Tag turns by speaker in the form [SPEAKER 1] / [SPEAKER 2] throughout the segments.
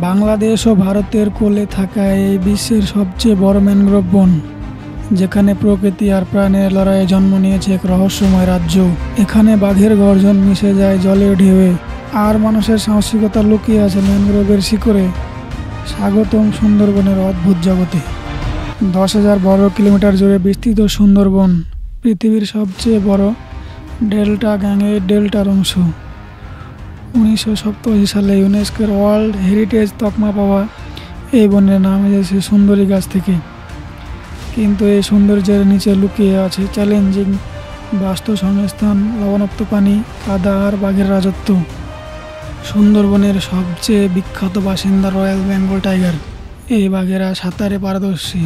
[SPEAKER 1] বাংলাদেশ ও ভারতের কোলে থাকা এই বিশ্বের সবচেয়ে বড় ম্যানগ্রোভ বন, যেখানে প্রকৃতি আর প্রাণের লড়াইয়ে জন্ম নিয়েছে এক রহস্যময় রাজ্য। এখানে বাঘের গর্জন মিশে যায় জলের ঢেউয়ে, আর মানুষের সাহসিকতা লুকিয়ে আছে ম্যানগ্রোভের শিকড়ে। স্বাগতম সুন্দরবনের অদ্ভুত জগতে। 10,000 বর্গ কিলোমিটার জুড়ে বিস্তৃত সুন্দরবন পৃথিবীর সবচেয়ে বড় ডেল্টা গ্যাংয়ের ডেল্টার অংশ। 1987 সালে ইউনেস্কোর ওয়ার্ল্ড হেরিটেজ তকমা পাওয়া এই বনের নাম এসেছে সুন্দরী গাছ থেকে। কিন্তু এই সৌন্দর্যের নিচে লুকিয়ে আছে চ্যালেঞ্জিং বাস্তুসংস্থান, লবণাক্ত পানি, কাদা আর বাঘের রাজত্ব। সুন্দরবনের সবচেয়ে বিখ্যাত বাসিন্দা রয়্যাল বেঙ্গল টাইগার। এই বাঘেরা সাঁতারে পারদর্শী,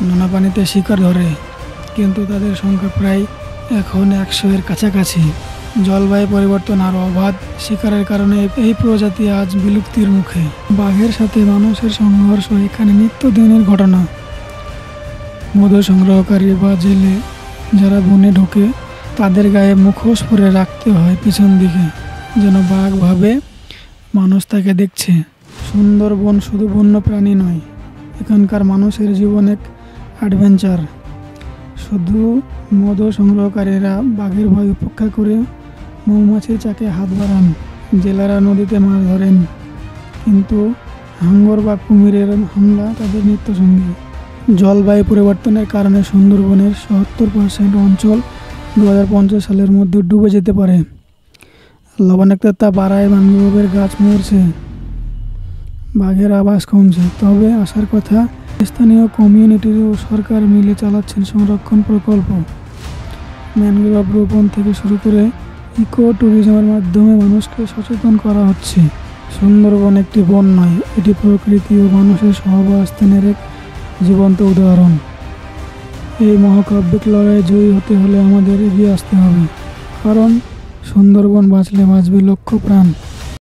[SPEAKER 1] নোনা পানিতে শিকার ধরে, কিন্তু তাদের সংখ্যা প্রায় এখন 100-এর কাছাকাছি। জলবায়ু পরিবর্তন আর অবাধ শিকারের কারণে এই প্রজাতি আজ বিলুপ্তির মুখে। বাঘের সাথে মানুষের সংঘর্ষ এখানে নিত্যদিনের ঘটনা। মধু সংগ্রহকারী বা জেলে যারা বনে ঢোকে, তাদের গায়ে মুখোশ পরে রাখতে হয় পিছন দিকে, যেন বাঘ ভাবে মানুষ তাকে দেখছে। সুন্দরবন শুধু বন্য প্রাণী নয়, এখানকার মানুষের জীবন এক অ্যাডভেঞ্চার। শুধু মধু সংগ্রহকারীরা বাঘের ভয় উপেক্ষা করে মৌমাছির চাকে হাত বাড়ান, জেলেরা নদীতে মাছ ধরেন, কিন্তু হাঙ্গর বা কুমিরের হামলা তাদের নিত্যসঙ্গী। জলবায়ু পরিবর্তনের কারণে সুন্দরবনের 70% অঞ্চল 2050 সালের মধ্যে ডুবে যেতে পারে। লবণাক্ততা বাড়ায়, ম্যানগ্রোভের গাছ মরছে, বাঘের আবাস কমছে। তবে আসার কথা, স্থানীয় কমিউনিটি ও সরকার মিলে চালাচ্ছেন সংরক্ষণ প্রকল্প। ম্যানগ্রোভ রোপণ থেকে শুরু করে ইকো ট্যুরিজমের মাধ্যমে মানুষকে সচেতন করা হচ্ছে। সুন্দরবন একটি বন নয়, এটি প্রকৃতি ও মানুষের সহাবস্থানের এক জীবন্ত উদাহরণ। এই মহাকাব্যিক লড়াইয়ে জয়ী হতে হলে আমাদের এগিয়ে আসতে হবে, কারণ সুন্দরবন বাঁচলে বাঁচবে লক্ষ প্রাণ।